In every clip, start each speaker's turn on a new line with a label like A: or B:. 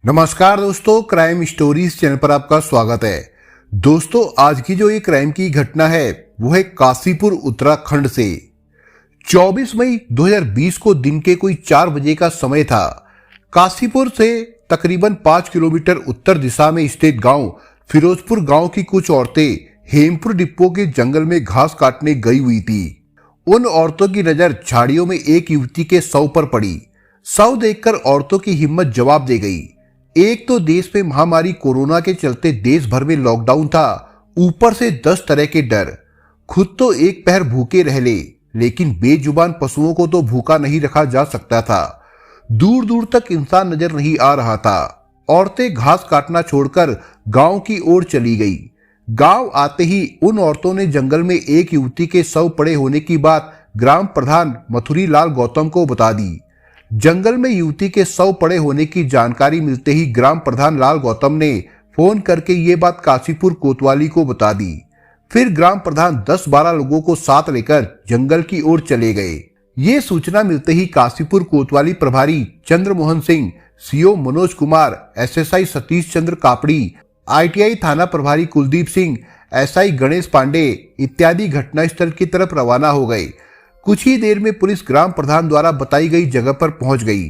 A: नमस्कार दोस्तों, crime stories channel पर आपका स्वागत है। दोस्तों, आज की जो ये क्राइम की घटना है वो है काशीपुर उत्तराखंड से। 24 मई 2020 को दिन के कोई 4 बजे का समय था। काशीपुर से तकरीबन 5 किलोमीटर उत्तर दिशा में स्थित गांव फिरोजपुर गांव की कुछ औरतें हेमपुर डिपो के जंगल में घास काटने गई हुई थी। उन औरतों की नजर झाड़ियों में एक युवती के शव पर पड़ी। शव देखकर औरतों की हिम्मत जवाब दे गई। एक तो देश में महामारी कोरोना के चलते देश भर में लॉकडाउन था, ऊपर से 10 तरह के डर। खुद तो एक पहर भूखे रह ले, लेकिन बेजुबान पशुओं को तो भूखा नहीं रखा जा सकता था। दूर दूर तक इंसान नजर नहीं आ रहा था। औरतें घास काटना छोड़कर गांव की ओर चली गई। गांव आते ही उन औरतों ने जंगल में एक युवती के शव पड़े होने की बात ग्राम प्रधान मथुरी लाल गौतम को बता दी। जंगल में युवती के शव पड़े होने की जानकारी मिलते ही ग्राम प्रधान लाल गौतम ने फोन करके ये बात काशीपुर कोतवाली को बता दी। फिर ग्राम प्रधान 10-12 लोगों को साथ लेकर जंगल की ओर चले गए। ये सूचना मिलते ही काशीपुर कोतवाली प्रभारी Chandramohan Singh, CO Manoj Kumar, SSI Satish Chandra Kapri, ITI थाना प्रभारी कुलदीप सिंह, एसआई गणेश पांडे इत्यादि घटनास्थल की तरफ रवाना हो गए। कुछ ही देर में पुलिस ग्राम प्रधान द्वारा बताई गई जगह पर पहुंच गई।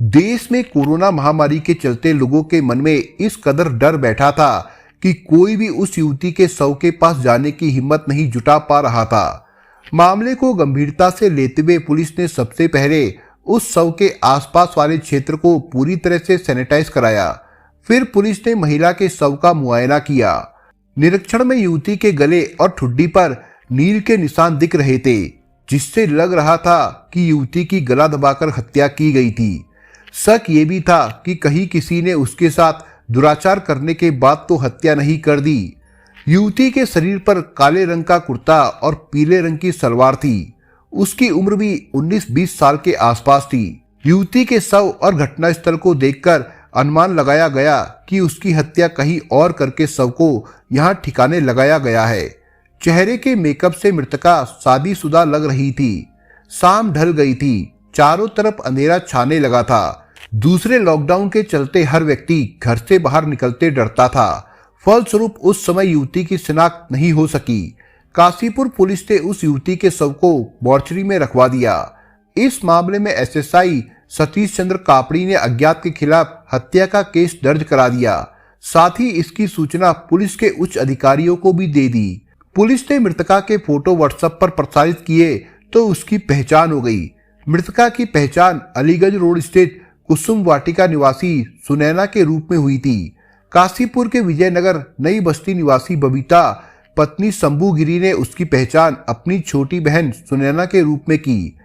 A: देश में कोरोना महामारी के चलते लोगों के मन में इस कदर डर बैठा था कि कोई भी उस युवती के शव के पास जाने की हिम्मत नहीं जुटा पा रहा था। मामले को गंभीरता से लेते हुए पुलिस ने सबसे पहले उस शव के आसपास वाले क्षेत्र को पूरी तरह से सैनिटाइज कराया। फिर पुलिस ने महिला के शव का मुआयना किया। निरीक्षण में युवती के गले और ठुड्डी पर नील के निशान दिख रहे थे, जिससे लग रहा था कि युवती की गला दबाकर हत्या की गई थी। शक ये भी था कि कहीं किसी ने उसके साथ दुराचार करने के बाद तो हत्या नहीं कर दी। युवती के शरीर पर काले रंग का कुर्ता और पीले रंग की सलवार थी। उसकी उम्र भी 19-20 साल के आसपास थी। युवती के शव और घटनास्थल को देखकर अनुमान लगाया गया कि उसकी हत्या कहीं और करके शव को यहाँ ठिकाने लगाया गया है। चेहरे के मेकअप से मृतका शादीशुदा लग रही थी। शाम ढल गई थी, चारों तरफ अंधेरा छाने लगा था। दूसरे लॉकडाउन के चलते हर व्यक्ति घर से बाहर निकलते डरता था। फलस्वरूप उस समय युवती की शिनाख्त नहीं हो सकी। काशीपुर पुलिस ने उस युवती के शव को मोर्चरी में रखवा दिया। इस मामले में एसएसआई सतीश चंद्र कापड़ी ने अज्ञात के खिलाफ हत्या का केस दर्ज करा दिया। साथ ही इसकी सूचना पुलिस के उच्च अधिकारियों को भी दे दी। पुलिस ने मृतका के फोटो व्हाट्सएप पर प्रसारित किए तो उसकी पहचान हो गई। मृतका की पहचान अलीगंज रोड स्थित कुसुम वाटिका निवासी सुनैना के रूप में हुई थी। काशीपुर के विजयनगर नई बस्ती निवासी बबीता पत्नी शंभू गिरी ने उसकी पहचान अपनी छोटी बहन सुनैना के रूप में की।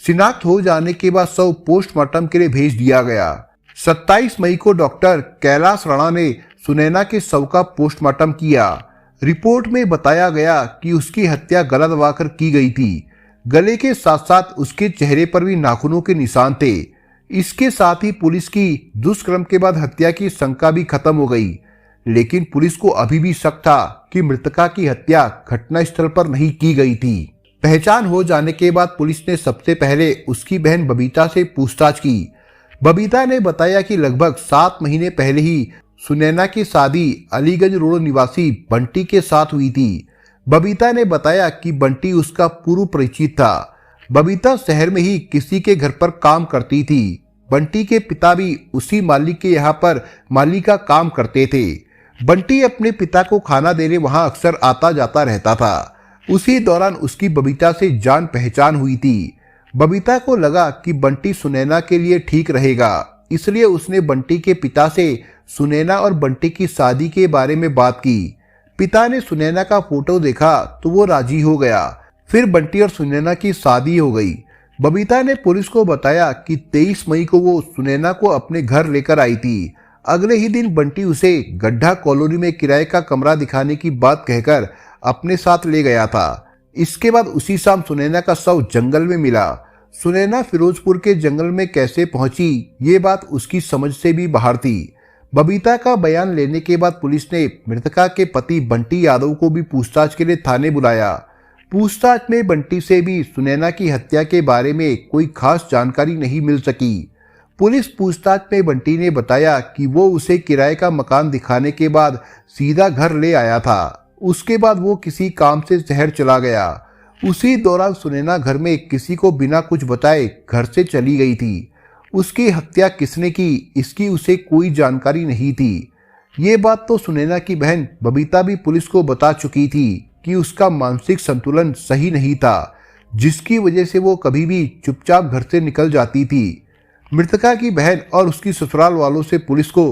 A: शिनाख्त हो जाने के बाद शव पोस्टमार्टम के लिए भेज दिया गया। 27 मई को डॉक्टर कैलाश राणा ने सुनैना के शव का पोस्टमार्टम किया। रिपोर्ट में बताया गया कि उसकी हत्या गला दबाकर की गई थी। गले के साथ साथ उसके चेहरे पर भी नाखूनों के निशान थे। इसके साथ ही पुलिस की दुष्कर्म के बाद हत्या की शंका भी खत्म हो गई, लेकिन पुलिस को अभी भी शक था कि मृतका की हत्या घटनास्थल पर नहीं की गई थी। पहचान हो जाने के बाद पुलिस ने सबसे पहले उसकी बहन बबीता से पूछताछ की। बबीता ने बताया कि लगभग 7 महीने पहले ही सुनैना की शादी अलीगंज रोड निवासी बंटी के साथ हुई थी। बबीता ने बताया कि बंटी उसका पूर्व परिचित था। बबीता शहर में ही किसी के घर पर काम करती थी। बंटी के पिता भी उसी मालिक के यहाँ पर माली का काम करते थे। बंटी अपने पिता को खाना देने वहां अक्सर आता जाता रहता था। उसी दौरान उसकी बबीता से जान पहचान हुई थी। बबीता को लगा कि बंटी सुनैना के लिए ठीक रहेगा, इसलिए उसने बंटी के पिता से सुनैना और बंटी की शादी के बारे में बात की। पिता ने सुनैना का फोटो देखा तो वो राजी हो गया। फिर बंटी और सुनैना की शादी हो गई। बबीता ने पुलिस को बताया कि 23 मई को वो सुनैना को अपने घर लेकर आई थी। अगले ही दिन बंटी उसे गड्ढा कॉलोनी में किराए का कमरा दिखाने की बात कहकर अपने साथ ले गया था। इसके बाद उसी शाम सुनैना का शव जंगल में मिला। सुनैना फिरोजपुर के जंगल में कैसे पहुंची, ये बात उसकी समझ से भी बाहर थी। बबीता का बयान लेने के बाद पुलिस ने मृतका के पति बंटी यादव को भी पूछताछ के लिए थाने बुलाया। पूछताछ में बंटी से भी सुनैना की हत्या के बारे में कोई खास जानकारी नहीं मिल सकी। पुलिस पूछताछ में बंटी ने बताया कि वो उसे किराए का मकान दिखाने के बाद सीधा घर ले आया था। उसके बाद वो किसी काम से शहर चला गया। उसी दौरान सुनैना घर में किसी को बिना कुछ बताए घर से चली गई थी। उसकी हत्या किसने की, इसकी उसे कोई जानकारी नहीं थी। ये बात तो सुनैना की बहन बबीता भी पुलिस को बता चुकी थी कि उसका मानसिक संतुलन सही नहीं था, जिसकी वजह से वो कभी भी चुपचाप घर से निकल जाती थी। मृतका की बहन और उसकी ससुराल वालों से पुलिस को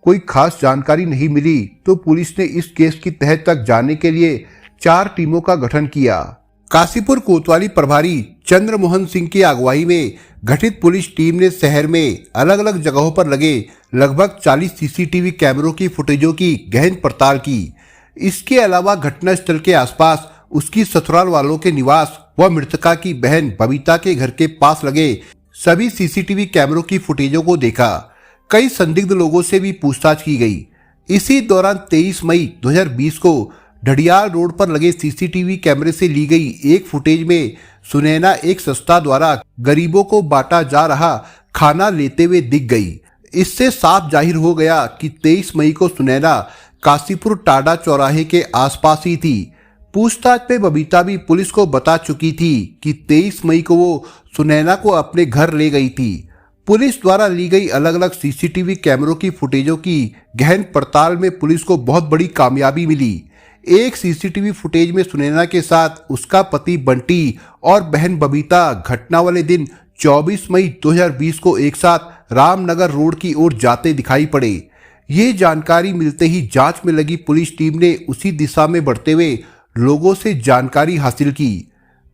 A: कोई खास जानकारी नहीं मिली, तो पुलिस ने इस केस की तह तक जाने के लिए 4 टीमों का गठन किया। काशीपुर कोतवाली प्रभारी चंद्रमोहन सिंह की अगुवाई में गठित पुलिस टीम ने शहर में अलग अलग जगहों पर लगे लगभग 40 सीसीटीवी कैमरों की फुटेजों की गहन पड़ताल की। इसके अलावा घटनास्थल के आसपास उसकी ससुराल वालों के निवास व मृतका की बहन बबीता के घर के पास लगे सभी सीसीटीवी कैमरों की फुटेजों को देखा। कई संदिग्ध लोगों से भी पूछताछ की गई। इसी दौरान 23 मई 2020 को ढडियाल रोड पर लगे सीसीटीवी कैमरे से ली गई एक फुटेज में सुनैना एक संस्था द्वारा गरीबों को बांटा जा रहा खाना लेते हुए दिख गई। इससे साफ जाहिर हो गया कि 23 मई को सुनैना काशीपुर टाडा चौराहे के आसपास ही थी। पूछताछ में बबीता भी पुलिस को बता चुकी थी कि 23 मई को वो सुनैना को अपने घर ले गई थी। पुलिस द्वारा ली गई अलग अलग सीसीटीवी कैमरों की फुटेजों की गहन पड़ताल में पुलिस को बहुत बड़ी कामयाबी मिली। एक सीसीटीवी फुटेज में सुनैना के साथ उसका पति बंटी और बहन बबीता घटना वाले दिन 24 मई 2020 को एक साथ रामनगर रोड की ओर जाते दिखाई पड़े। ये जानकारी मिलते ही जांच में लगी पुलिस टीम ने उसी दिशा में बढ़ते हुए लोगों से जानकारी हासिल की।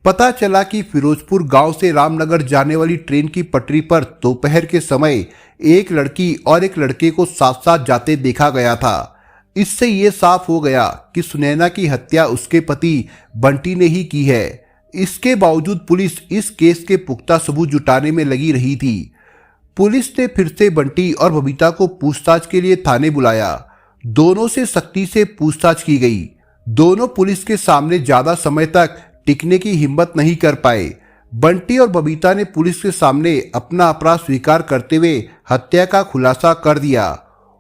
A: पता चला कि फिरोजपुर गांव से रामनगर जाने वाली ट्रेन की पटरी पर दोपहर के समय एक लड़की और एक लड़के को साथ साथ जाते देखा गया था। इससे ये साफ हो गया कि सुनैना की हत्या उसके पति बंटी ने ही की है। इसके बावजूद पुलिस इस केस के पुख्ता सबूत जुटाने में लगी रही थी। पुलिस ने फिर से बंटी और बबीता को पूछताछ के लिए थाने बुलाया। दोनों से सख्ती से पूछताछ की गई। दोनों पुलिस के सामने ज्यादा समय तक टिकने की हिम्मत नहीं कर पाए। बंटी और बबीता ने पुलिस के सामने अपना अपराध स्वीकार करते हुए हत्या का खुलासा कर दिया।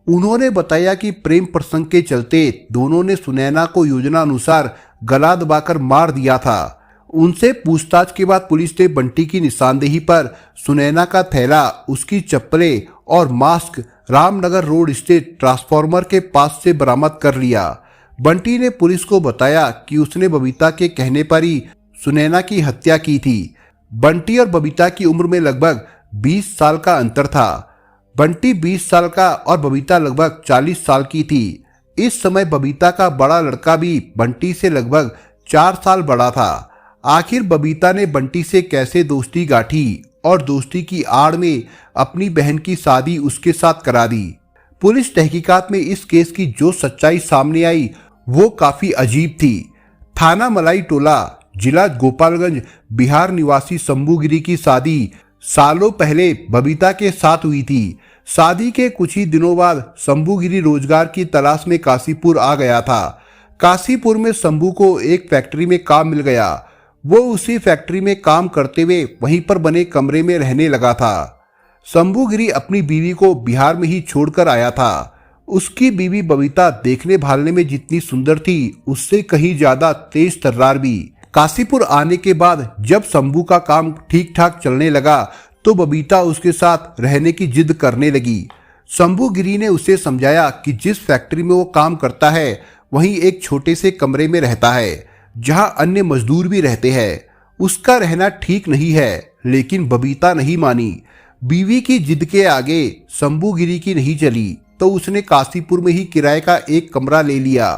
A: उन्होंने बताया कि प्रेम प्रसंग के चलते दोनों ने सुनैना को योजना अनुसार गला दबाकर मार दिया था। उनसे पूछताछ के बाद पुलिस ने बंटी की निशानदेही पर सुनैना का थैला, उसकी चप्पलें और मास्क रामनगर रोड स्थित ट्रांसफार्मर के पास से बरामद कर लिया। बंटी ने पुलिस को बताया कि उसने बबीता के कहने पर ही सुनैना की हत्या की थी। बंटी और बबीता की उम्र में लगभग 20 साल का अंतर था। बंटी 20 साल का और बबीता लगभग 40 साल की थी। इस समय बबीता का बड़ा लड़का भी बंटी से लगभग 4 साल बड़ा था। आखिर बबीता ने बंटी से कैसे दोस्ती गांठी और दोस्ती की आड़ में अपनी बहन की शादी उसके साथ करा दी। पुलिस तहकीकात में इस केस की जो सच्चाई सामने आई वो काफी अजीब थी। थाना मलाई टोला, जिला गोपालगंज, बिहार निवासी शंभू गिरी की शादी सालों पहले बबीता के साथ हुई थी। शादी के कुछ ही दिनों बाद शंभू गिरी रोजगार की तलाश में काशीपुर आ गया था। काशीपुर में शंभू को एक फैक्ट्री में काम मिल गया। वो उसी फैक्ट्री में काम करते हुए वहीं पर बने कमरे में रहने लगा था। शंभू गिरी अपनी बीवी को बिहार में ही छोड़कर आया था। उसकी बीवी बबीता देखने भालने में जितनी सुंदर थी, उससे कहीं ज्यादा तेज तर्रार भी। काशीपुर आने के बाद जब शंभू का काम ठीक ठाक चलने लगा तो बबीता उसके साथ रहने की जिद करने लगी। शंभू गिरी ने उसे समझाया कि जिस फैक्ट्री में वो काम करता है वहीं एक छोटे से कमरे में रहता है जहां अन्य मजदूर भी रहते हैं। उसका रहना ठीक नहीं है, लेकिन बबीता नहीं मानी। बीवी की जिद के आगे शंभू गिरी की नहीं चली तो उसने काशीपुर में ही किराए का एक कमरा ले लिया।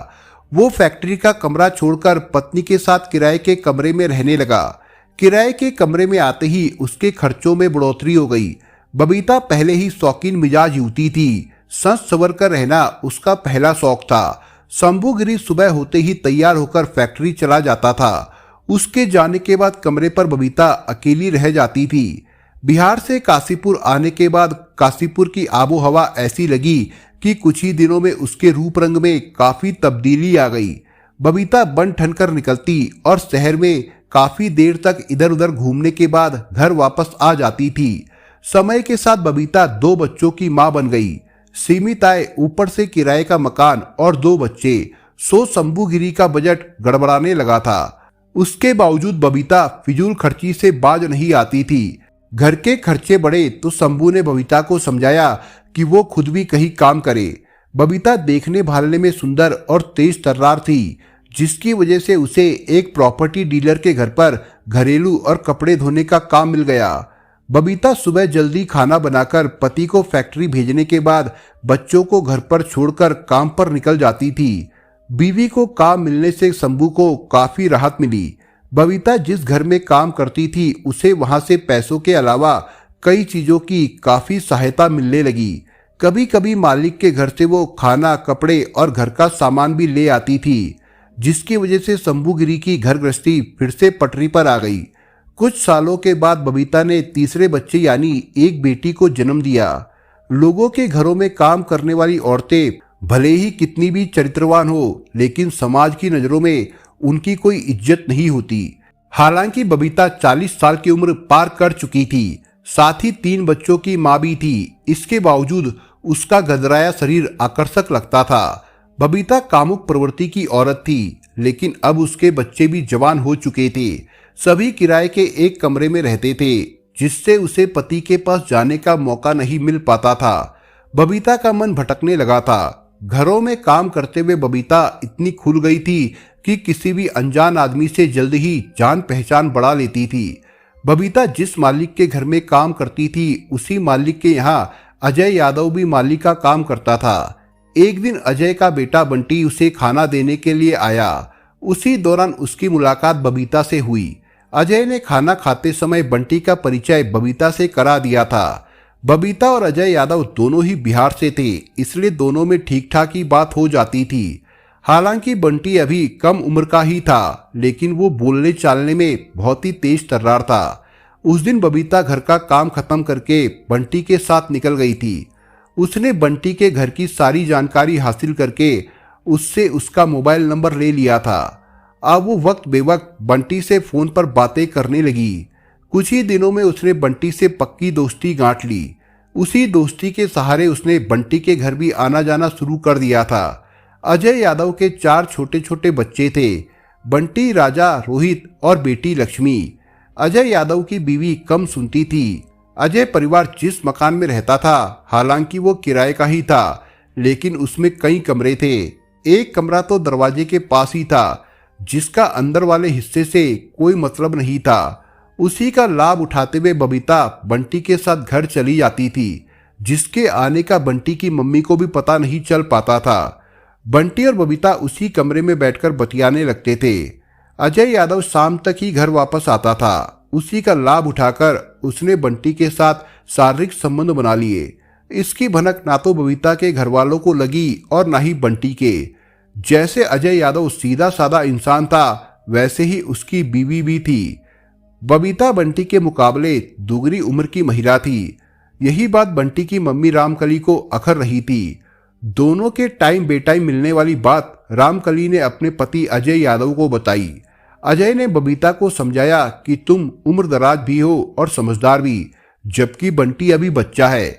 A: वो फैक्ट्री का कमरा छोड़कर पत्नी के साथ किराए के कमरे में रहने लगा। किराए के कमरे में आते ही उसके खर्चों में बढ़ोतरी हो गई। बबीता पहले ही शौकीन मिजाज युवती थी। सज संवर कर रहना उसका पहला शौक था। शंभू गिरी सुबह होते ही तैयार होकर फैक्ट्री चला जाता था। उसके जाने के बाद कमरे पर बबीता अकेली रह जाती थी। बिहार से काशीपुर आने के बाद काशीपुर की आबो हवा ऐसी लगी कि कुछ ही दिनों में उसके रूप रंग में काफी तब्दीली आ गई। बबीता बन ठन कर निकलती और शहर में काफी देर तक इधर उधर घूमने के बाद घर वापस आ जाती थी। समय के साथ बबीता 2 बच्चों की मां बन गई। सीमित आय, ऊपर से किराए का मकान और 2 बच्चे, सो शंभू गिरी का बजट गड़बड़ाने लगा था। उसके बावजूद बबीता फिजूल खर्ची से बाज नहीं आती थी। घर के खर्चे बढ़े तो शंभू ने बबीता को समझाया कि वो खुद भी कहीं काम करे। बबीता देखने भालने में सुंदर और तेज तर्रार थी, जिसकी वजह से उसे एक प्रॉपर्टी डीलर के घर पर घरेलू और कपड़े धोने का काम मिल गया। बबीता सुबह जल्दी खाना बनाकर पति को फैक्ट्री भेजने के बाद बच्चों को घर पर छोड़कर काम पर निकल जाती थी। बीवी को काम मिलने से शंभू को काफी राहत मिली। बबीता जिस घर में काम करती थी उसे वहां से पैसों के अलावा कई चीजों की काफी सहायता मिलने लगी। कभी कभी मालिक के घर से वो खाना, कपड़े और घर का सामान भी ले आती थी, जिसकी वजह से शंभू गिरी की घर गृहस्थी फिर से पटरी पर आ गई। कुछ सालों के बाद बबीता ने तीसरे बच्चे यानी एक बेटी को जन्म दिया। लोगों के घरों में काम करने वाली औरतें भले ही कितनी भी चरित्रवान हो, लेकिन समाज की नजरों में उनकी कोई इज्जत नहीं होती। हालांकि बबीता 40 साल की उम्र पार कर चुकी थी, साथ ही 3 बच्चों की मां भी थी। इसके बावजूद उसका गदराया शरीर आकर्षक लगता था। बबीता कामुक प्रवृत्ति की औरत थी, लेकिन अब उसके बच्चे भी जवान हो चुके थे। सभी किराए के एक कमरे में रहते थे, जिससे उसे पति के पास जाने का मौका नहीं मिल पाता था। बबीता का मन भटकने लगा था। घरों में काम करते हुए बबीता इतनी खुल गई थी कि किसी भी अनजान आदमी से जल्द ही जान पहचान बढ़ा लेती थी। बबीता जिस मालिक के घर में काम करती थी, उसी मालिक के यहाँ अजय यादव भी मालिक का काम करता था। एक दिन अजय का बेटा बंटी उसे खाना देने के लिए आया। उसी दौरान उसकी मुलाकात बबीता से हुई। अजय ने खाना खाते समय बंटी का परिचय बबीता से करा दिया था। बबीता और अजय यादव दोनों ही बिहार से थे, इसलिए दोनों में ठीक ठाक ही बात हो जाती थी। हालांकि बंटी अभी कम उम्र का ही था, लेकिन वो बोलने चालने में बहुत ही तेज तर्रार था। उस दिन बबीता घर का काम खत्म करके बंटी के साथ निकल गई थी। उसने बंटी के घर की सारी जानकारी हासिल करके उससे उसका मोबाइल नंबर ले लिया था। अब वो वक्त बेवक्त बंटी से फोन पर बातें करने लगी। कुछ ही दिनों में उसने बंटी से पक्की दोस्ती गांठ ली। उसी दोस्ती के सहारे उसने बंटी के घर भी आना जाना शुरू कर दिया था। अजय यादव के 4 छोटे छोटे बच्चे थे, बंटी, राजा, रोहित और बेटी लक्ष्मी। अजय यादव की बीवी कम सुनती थी। अजय परिवार जिस मकान में रहता था, हालांकि वो किराए का ही था, लेकिन उसमें कई कमरे थे। एक कमरा तो दरवाजे के पास ही था, जिसका अंदर वाले हिस्से से कोई मतलब नहीं था। उसी का लाभ उठाते हुए बबीता बंटी के साथ घर चली जाती थी, जिसके आने का बंटी की मम्मी को भी पता नहीं चल पाता था। बंटी और बबीता उसी कमरे में बैठकर बतियाने लगते थे। अजय यादव शाम तक ही घर वापस आता था। उसी का लाभ उठाकर उसने बंटी के साथ शारीरिक संबंध बना लिए। इसकी भनक ना तो बबीता के घर वालों को लगी और ना ही बंटी के। जैसे अजय यादव सीधा साधा इंसान था, वैसे ही उसकी बीवी भी थी। बबीता बंटी के मुकाबले दुगनी उम्र की महिला थी। यही बात बंटी की मम्मी रामकली को अखर रही थी। दोनों के टाइम बेटाइम मिलने वाली बात रामकली ने अपने पति अजय यादव को बताई। अजय ने बबीता को समझाया कि तुम उम्रदराज भी हो और समझदार भी, जबकि बंटी अभी बच्चा है।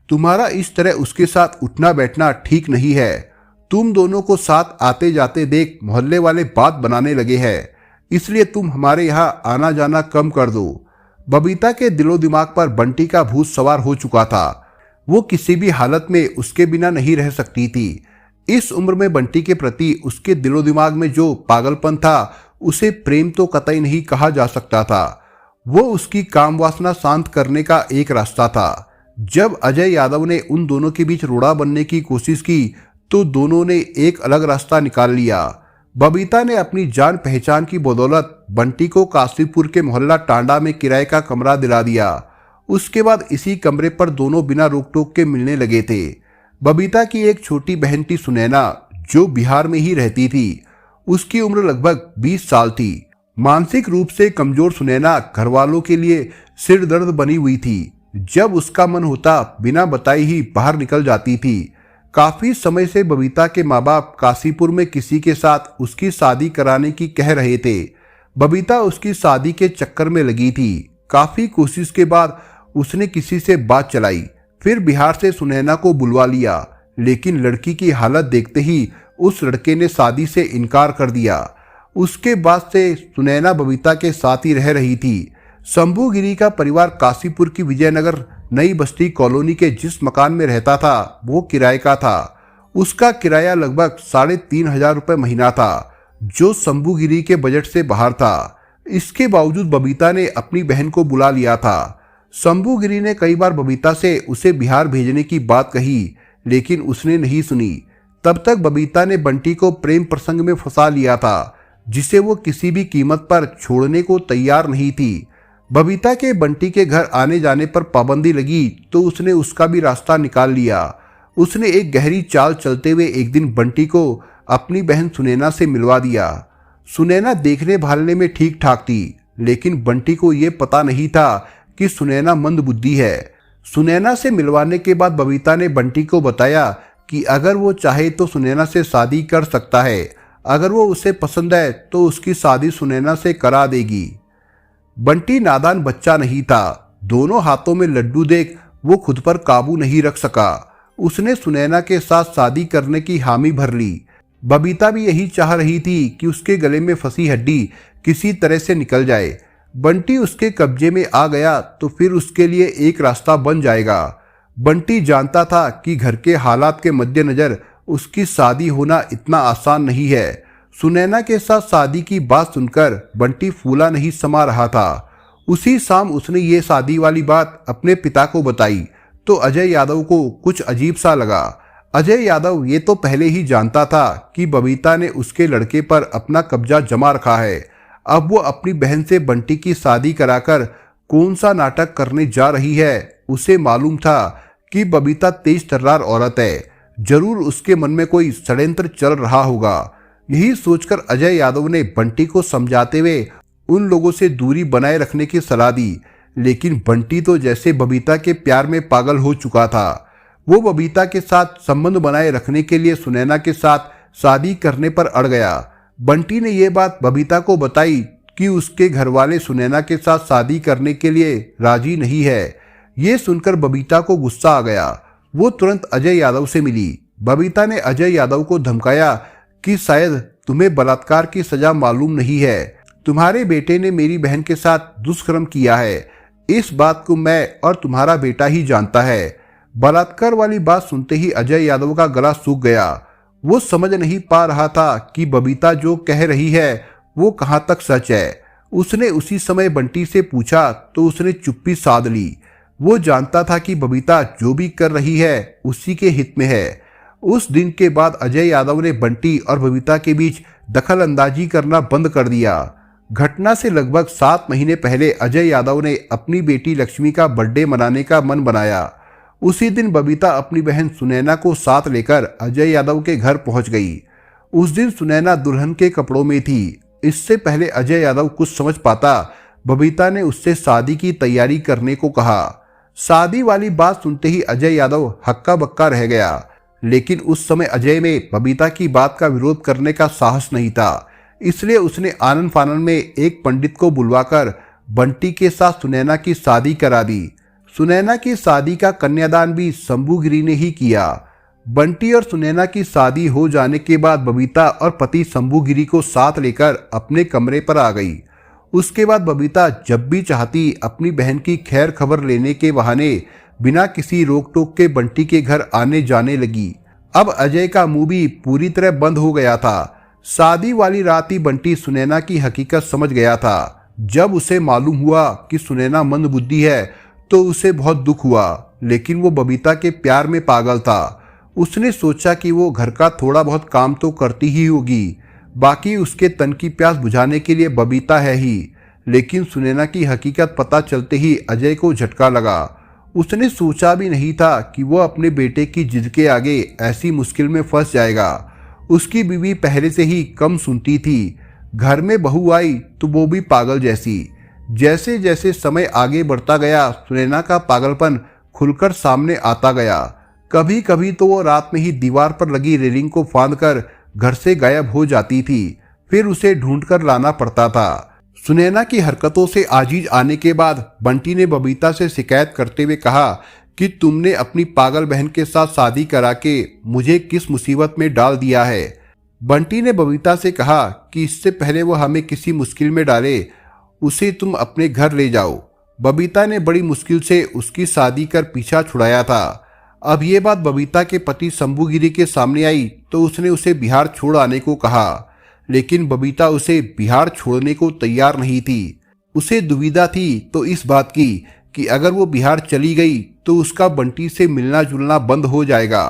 A: तुम्हारा इस तरह उसके साथ उठना बैठना ठीक नहीं है। तुम दोनों को साथ आते जाते देख मोहल्ले वाले बात बनाने लगे हैं, इसलिए तुम हमारे यहाँ आना जाना कम कर दो। बबीता के दिलो दिमाग पर बंटी का भूत सवार हो चुका था। वो किसी भी हालत में उसके बिना नहीं रह सकती थी। इस उम्र में बंटी के प्रति उसके दिलो दिमाग में जो पागलपन था, उसे प्रेम तो कतई नहीं कहा जा सकता था। वो उसकी काम वासना शांत करने का एक रास्ता था। जब अजय यादव ने उन दोनों के बीच रोड़ा बनने की कोशिश की, तो दोनों ने एक अलग रास्ता निकाल लिया। बबीता ने अपनी जान पहचान की बदौलत बंटी को काशीपुर के मोहल्ला टांडा में किराए का कमरा दिला दिया। उसके बाद इसी कमरे पर दोनों बिना रोक टोक के मिलने लगे थे। बबीता की एक छोटी बहन थी सुनैना, जो बिहार में ही रहती थी। उसकी उम्र लगभग 20 साल थी। मानसिक रूप से कमजोर सुनैना घर वालों के लिए सिर दर्द बनी हुई थी। जब उसका मन होता, बिना बताई ही बाहर निकल जाती थी। काफी समय से बबीता के माँ बाप काशीपुर में किसी के साथ उसकी शादी कराने की कह रहे थे। बबीता उसकी शादी के चक्कर में लगी थी। काफी कोशिश के बाद उसने किसी से बात चलाई, फिर बिहार से सुनैना को बुलवा लिया, लेकिन लड़की की हालत देखते ही उस लड़के ने शादी से इनकार कर दिया। उसके बाद से सुनैना बबीता के साथ ही रह रही थी। शंभू गिरी का परिवार काशीपुर की विजयनगर नई बस्ती कॉलोनी के जिस मकान में रहता था वो किराए का था। उसका किराया लगभग 3,500 रुपये महीना था, जो शंभू गिरी के बजट से बाहर था। इसके बावजूद बबीता ने अपनी बहन को बुला लिया था। शंभू गिरी ने कई बार बबीता से उसे बिहार भेजने की बात कही, लेकिन उसने नहीं सुनी। तब तक बबीता ने बंटी को प्रेम प्रसंग में फंसा लिया था, जिसे वो किसी भी कीमत पर छोड़ने को तैयार नहीं थी। बबीता के बंटी के घर आने जाने पर पाबंदी लगी तो उसने उसका भी रास्ता निकाल लिया। उसने एक गहरी चाल चलते हुए एक दिन बंटी को अपनी बहन सुनैना से मिलवा दिया। सुनैना देखने भालने में ठीक ठाक थी, लेकिन बंटी को यह पता नहीं था कि सुनैना मंदबुद्धि है। सुनैना से मिलवाने के बाद बबीता ने बंटी को बताया कि अगर वो चाहे तो सुनैना से शादी कर सकता है, अगर वो उसे पसंद है तो उसकी शादी सुनैना से करा देगी। बंटी नादान बच्चा नहीं था। दोनों हाथों में लड्डू देख वो खुद पर काबू नहीं रख सका। उसने सुनैना के साथ शादी करने की हामी भर ली। बबीता भी यही चाह रही थी कि उसके गले में फंसी हड्डी किसी तरह से निकल जाए। बंटी उसके कब्जे में आ गया तो फिर उसके लिए एक रास्ता बन जाएगा। बंटी जानता था कि घर के हालात के मद्देनजर उसकी शादी होना इतना आसान नहीं है। सुनैना के साथ शादी की बात सुनकर बंटी फूला नहीं समा रहा था। उसी शाम उसने ये शादी वाली बात अपने पिता को बताई तो अजय यादव को कुछ अजीब सा लगा। अजय यादव ये तो पहले ही जानता था कि बबीता ने उसके लड़के पर अपना कब्जा जमा रखा है। अब वो अपनी बहन से बंटी की शादी कराकर कौन सा नाटक करने जा रही है। उसे मालूम था कि बबीता तेज तर्रार औरत है, जरूर उसके मन में कोई षड्यंत्र चल रहा होगा। यही सोचकर अजय यादव ने बंटी को समझाते हुए उन लोगों से दूरी बनाए रखने की सलाह दी, लेकिन बंटी तो जैसे बबीता के प्यार में पागल हो चुका था। वो बबीता के साथ संबंध बनाए रखने के लिए सुनैना के साथ शादी करने पर अड़ गया। बंटी ने यह बात बबीता को बताई कि उसके घर वाले सुनैना के साथ शादी करने के लिए राजी नहीं है। ये सुनकर बबीता को गुस्सा आ गया। वो तुरंत अजय यादव से मिली। बबीता ने अजय यादव को धमकाया कि शायद तुम्हें बलात्कार की सजा मालूम नहीं है, तुम्हारे बेटे ने मेरी बहन के साथ दुष्कर्म किया है। इस बात को मैं और तुम्हारा बेटा ही जानता है। बलात्कार वाली बात सुनते ही अजय यादव का गला सूख गया। वो समझ नहीं पा रहा था कि बबीता जो कह रही है वो कहाँ तक सच है। उसने उसी समय बंटी से पूछा तो उसने चुप्पी साध ली। वो जानता था कि बबीता जो भी कर रही है उसी के हित में है। उस दिन के बाद अजय यादव ने बंटी और बबीता के बीच दखल अंदाजी करना बंद कर दिया। घटना से लगभग 7 महीने पहले अजय यादव ने अपनी बेटी लक्ष्मी का बर्थडे मनाने का मन बनाया। उसी दिन बबीता अपनी बहन सुनैना को साथ लेकर अजय यादव के घर पहुंच गई। उस दिन सुनैना दुल्हन के कपड़ों में थी। इससे पहले अजय यादव कुछ समझ पाता, बबीता ने उससे शादी की तैयारी करने को कहा। शादी वाली बात सुनते ही अजय यादव हक्का बक्का रह गया, लेकिन उस समय अजय में बबीता की बात का विरोध करने का साहस नहीं था। इसलिए उसने आनन फानन में एक पंडित को बुलवाकर बंटी के साथ सुनैना की शादी करा दी। सुनैना की शादी का कन्यादान भी शंभू गिरी ने ही किया। बंटी और सुनैना की शादी हो जाने के बाद बबीता और पति शंभू गिरी को साथ लेकर अपने कमरे पर आ गई। उसके बाद बबीता जब भी चाहती अपनी बहन की खैर खबर लेने के बहाने बिना किसी रोक टोक के बंटी के घर आने जाने लगी। अब अजय का मुंह भी पूरी तरह बंद हो गया था। शादी वाली रात ही बंटी सुनैना की हकीकत समझ गया था। जब उसे मालूम हुआ कि सुनैना मंदबुद्धि है तो उसे बहुत दुख हुआ, लेकिन वो बबीता के प्यार में पागल था। उसने सोचा कि वो घर का थोड़ा बहुत काम तो करती ही होगी, बाकी उसके तन की प्यास बुझाने के लिए बबीता है ही। लेकिन सुनैना की हकीकत पता चलते ही अजय को झटका लगा। उसने सोचा भी नहीं था कि वो अपने बेटे की जिद के आगे ऐसी मुश्किल में फंस जाएगा। उसकी बीवी पहले से ही कम सुनती थी। घर में बहू आई तो वो भी पागल जैसी। जैसे जैसे समय आगे बढ़ता गया सुनैना का पागलपन खुलकर सामने आता गया। कभी कभी तो वो रात में ही दीवार पर लगी रेलिंग को फांदकर घर से गायब हो जाती थी, फिर उसे ढूंढकर लाना पड़ता था। सुनैना की हरकतों से आजीज आने के बाद बंटी ने बबीता से शिकायत करते हुए कहा कि तुमने अपनी पागल बहन के साथ शादी करा के मुझे किस मुसीबत में डाल दिया है। बंटी ने बबीता से कहा कि इससे पहले वो हमें किसी मुश्किल में डाले उसे तुम अपने घर ले जाओ। बबीता ने बड़ी मुश्किल से उसकी शादी कर पीछा छुड़ाया था। अब ये बात बबीता के पति शंभू गिरी के सामने आई तो उसने उसे बिहार छोड़ आने को कहा, लेकिन बबीता उसे बिहार छोड़ने को तैयार नहीं थी। उसे दुविधा थी तो इस बात की कि अगर वो बिहार चली गई तो उसका बंटी से मिलना जुलना बंद हो जाएगा।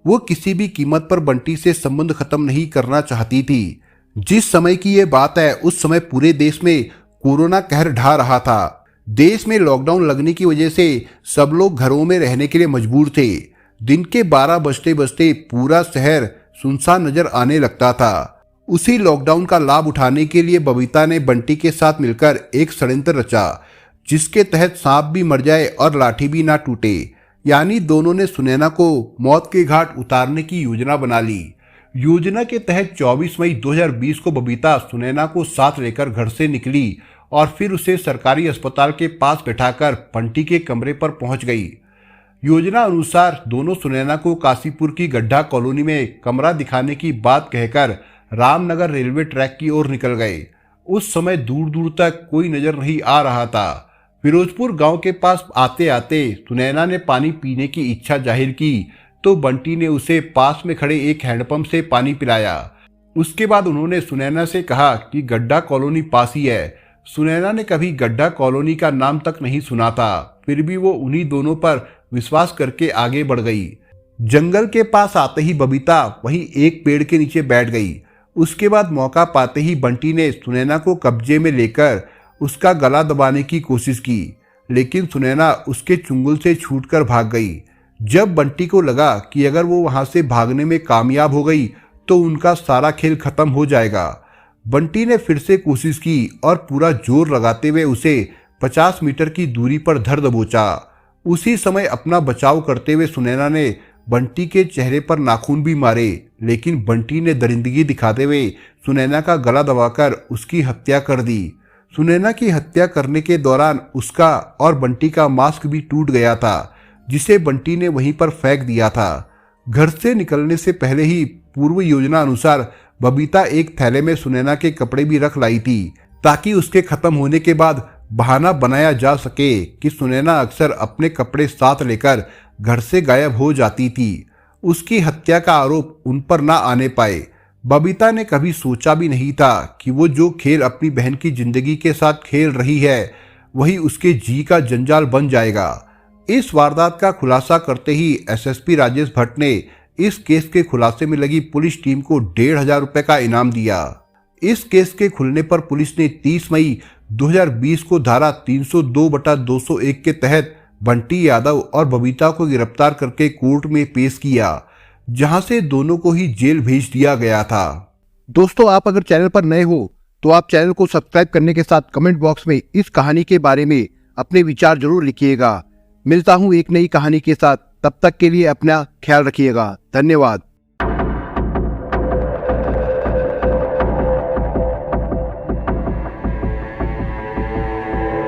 A: वो किसी भी कीमत पर बंटी से संबंध खत्म नहीं करना चाहती थी। जिस समय की ये बात है उस समय पूरे देश में कोरोना कहर ढा रहा था। देश में लॉकडाउन लगने की वजह से सब लोग घरों में रहने के लिए मजबूर थे। दिन के 12 बजते बजते पूरा शहर सुनसान नजर आने लगता था। उसी लॉकडाउन का लाभ उठाने के लिए बबीता ने बंटी के साथ मिलकर एक षड्यंत्र रचा जिसके तहत सांप भी मर जाए और लाठी भी ना टूटे। यानी दोनों ने सुनैना को मौत के घाट उतारने की योजना बना ली। योजना के तहत 24 मई 2020 को बबीता सुनैना को साथ लेकर घर से निकली और फिर उसे सरकारी अस्पताल के पास बैठाकर बंटी के कमरे पर पहुंच गई। योजना अनुसार दोनों सुनैना को काशीपुर की गड्ढा कॉलोनी में कमरा दिखाने की बात कहकर रामनगर रेलवे ट्रैक की ओर निकल गए। उस समय दूर दूर तक कोई नजर नहीं आ रहा था। फिरोजपुर गांव के पास आते आते सुनैना ने पानी पीने की इच्छा जाहिर की तो बंटी ने उसे पास में खड़े एक हैंडपंप से पानी पिलाया। उसके बाद उन्होंने सुनैना से कहा कि गड्ढा कॉलोनी पास ही है। सुनैना ने कभी गड्ढा कॉलोनी का नाम तक नहीं सुना था, फिर भी वो उन्हीं दोनों पर विश्वास करके आगे बढ़ गई। जंगल के पास आते ही बबीता वहीं एक पेड़ के नीचे बैठ गई। उसके बाद मौका पाते ही बंटी ने सुनैना को कब्जे में लेकर उसका गला दबाने की कोशिश की, लेकिन सुनैना उसके चुंगल से छूटकर भाग गई। जब बंटी को लगा कि अगर वो वहां से भागने में कामयाब हो गई तो उनका सारा खेल खत्म हो जाएगा, बंटी ने फिर से कोशिश की और पूरा जोर लगाते हुए उसे 50 मीटर की दूरी पर धर दबोचा। उसी समय अपना बचाव करते हुए सुनैना ने बंटी के चेहरे पर नाखून भी मारे, लेकिन बंटी ने दरिंदगी दिखाते हुए सुनैना का गला दबाकर उसकी हत्या कर दी। सुनैना की हत्या करने के दौरान उसका और बंटी का मास्क भी टूट गया था, जिसे बंटी ने वहीं पर फेंक दिया था। घर से निकलने से पहले ही पूर्व योजना अनुसार बबीता एक थैले में सुनैना के कपड़े भी रख लाई थी, ताकि उसके खत्म होने के बाद बहाना बनाया जा सके कि सुनैना अक्सर अपने कपड़े साथ लेकर घर से गायब हो जाती थी। उसकी हत्या का आरोप उन पर ना आने पाए। बबीता ने कभी सोचा भी नहीं था कि वो जो खेल अपनी बहन की जिंदगी के साथ खेल रही है वही उसके जी का जंजाल बन जाएगा। इस वारदात का खुलासा करते ही एसएसपी राजेश भट्ट ने इस केस के खुलासे में लगी पुलिस टीम को 1,500 रुपए का इनाम दिया। इस केस के खुलने पर पुलिस ने 30 मई 2020 को धारा 302/201 के तहत बंटी यादव और बबीता को गिरफ्तार करके कोर्ट में पेश किया, जहां से दोनों को ही जेल भेज दिया गया था। दोस्तों, आप अगर चैनल पर नए हो तो आप चैनल को सब्सक्राइब करने के साथ कमेंट बॉक्स में इस कहानी के बारे में अपने विचार जरूर लिखिएगा। मिलता हूं एक नई कहानी के साथ, तब तक के लिए अपना ख्याल रखिएगा। धन्यवाद।